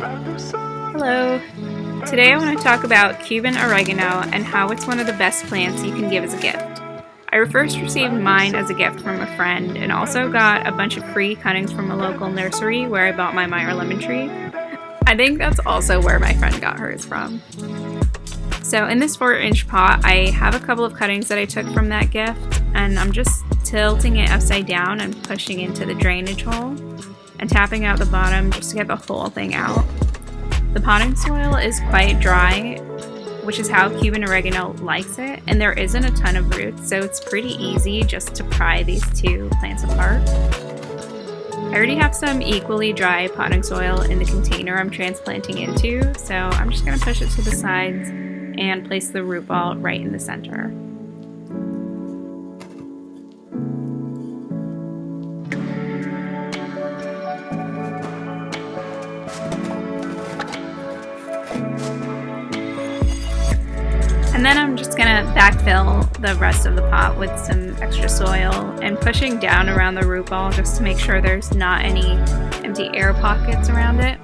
Hello! Today I want to talk about Cuban oregano and how it's one of the best plants you can give as a gift. I first received mine as a gift from a friend and also got a bunch of free cuttings from a local nursery where I bought my Meyer lemon tree. I think that's also where my friend got hers from. So in this 4-inch pot, I have a couple of cuttings that I took from that gift, and I'm just tilting it upside down and pushing into the drainage hole and tapping out the bottom just to get the whole thing out. The potting soil is quite dry, which is how Cuban oregano likes it, and there isn't a ton of roots, so it's pretty easy just to pry these two plants apart. I already have some equally dry potting soil in the container I'm transplanting into, so I'm just going to push it to the sides and place the root ball right in the center. And then I'm just going to backfill the rest of the pot with some extra soil and pushing down around the root ball just to make sure there's not any empty air pockets around it.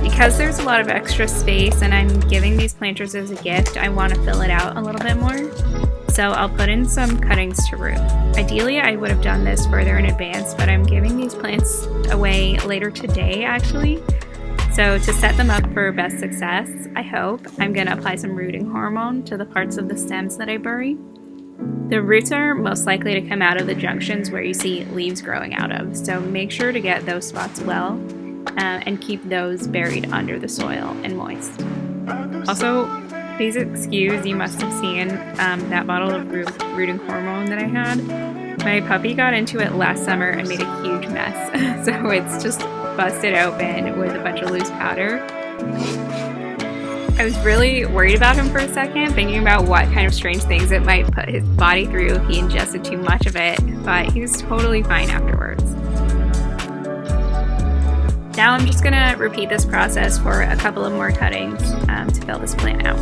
Because there's a lot of extra space and I'm giving these planters as a gift, I want to fill it out a little bit more. So I'll put in some cuttings to root. Ideally, I would have done this further in advance, but I'm giving these plants away later today actually. So to set them up for best success, I hope, I'm going to apply some rooting hormone to the parts of the stems that I bury. The roots are most likely to come out of the junctions where you see leaves growing out of, so make sure to get those spots well and keep those buried under the soil and moist. Also, please excuse, you must have seen that bottle of rooting hormone that I had. My puppy got into it last summer and made a huge mess, so it's just busted open with a bunch of loose powder. I was really worried about him for a second, thinking about what kind of strange things it might put his body through if he ingested too much of it, but he was totally fine afterwards. Now I'm just going to repeat this process for a couple of more cuttings to fill this plant out.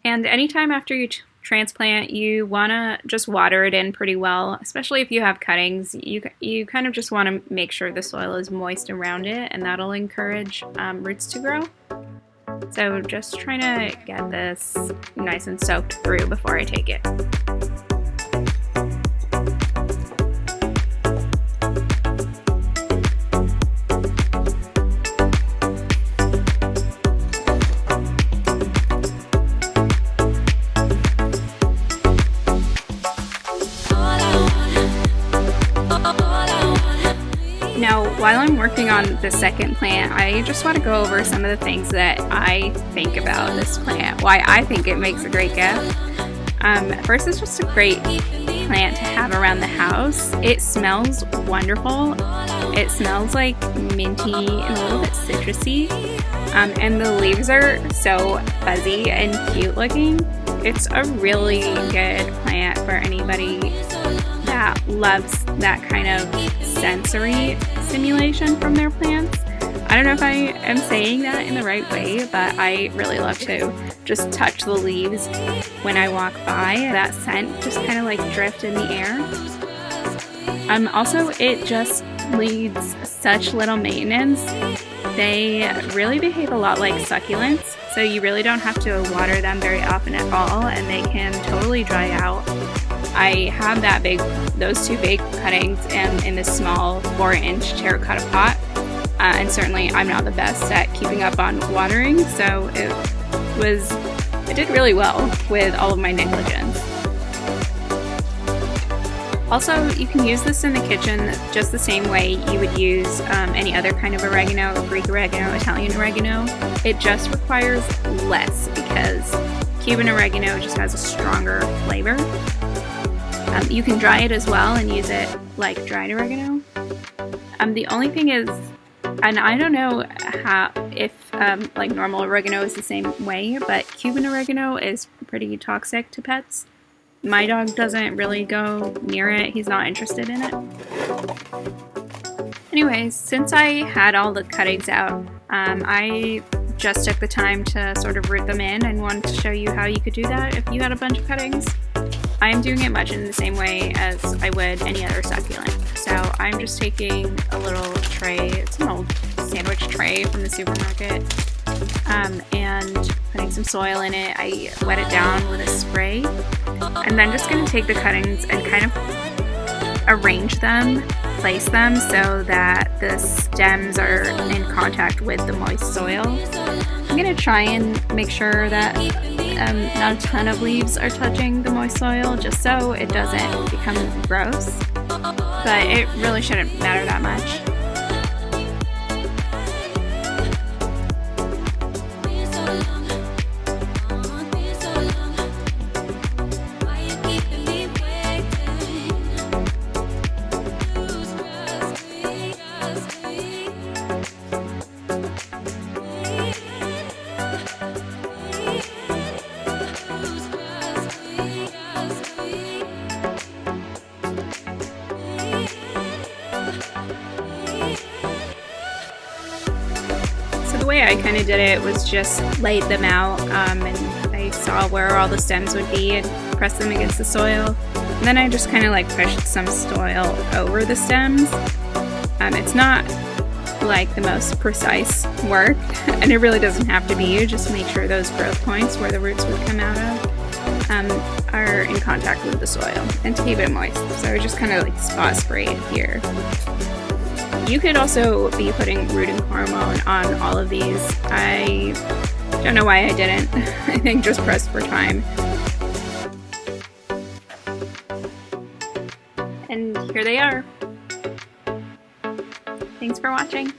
And anytime after you transplant, you want to just water it in pretty well, especially if you have cuttings. You kind of just want to make sure the soil is moist around it, and that'll encourage roots to grow. So just trying to get this nice and soaked through before I take it. Now, while I'm working on the second plant, I just want to go over some of the things that I think about this plant, why I think it makes a great gift. First, it's just a great plant to have around the house. It smells wonderful. It smells like minty and a little bit citrusy, and the leaves are so fuzzy and cute looking. It's a really good plant for anybody that loves that kind of sensory stimulation from their plants. I don't know if I am saying that in the right way, but I really love to just touch the leaves when I walk by. That scent just kind of like drift in the air. Also, it just needs such little maintenance. They really behave a lot like succulents, so you really don't have to water them very often at all, and they can totally dry out. I have those two big cuttings in this small 4-inch terracotta pot, and certainly I'm not the best at keeping up on watering, so it did really well with all of my negligence. Also, you can use this in the kitchen just the same way you would use any other kind of oregano, Greek oregano, Italian oregano. It just requires less because Cuban oregano just has a stronger flavor. You can dry it as well and use it like dried oregano. The only thing is, and I don't know if like normal oregano is the same way, but Cuban oregano is pretty toxic to pets. My dog doesn't really go near it. He's not interested in it. Anyways, since I had all the cuttings out, I just took the time to sort of root them in and wanted to show you how you could do that if you had a bunch of cuttings. I'm doing it much in the same way as I would any other succulent. So I'm just taking a little tray, it's an old sandwich tray from the supermarket, and putting some soil in it. I wet it down with a spray. I'm then just going to take the cuttings and kind of arrange them, place them so that the stems are in contact with the moist soil. I'm going to try and make sure that not a ton of leaves are touching the moist soil, just so it doesn't become gross, but it really shouldn't matter that much. The way I kind of did it was just laid them out, and I saw where all the stems would be and pressed them against the soil. And then I just kind of like pushed some soil over the stems. It's not like the most precise work, and it really doesn't have to be. You just make sure those growth points where the roots would come out of are in contact with the soil, and to keep it moist. So I just kind of like spot sprayed here. You could also be putting rooting hormone on all of these. I don't know why I didn't. I think just pressed for time. And here they are. Thanks for watching.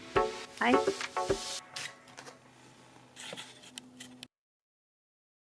Bye.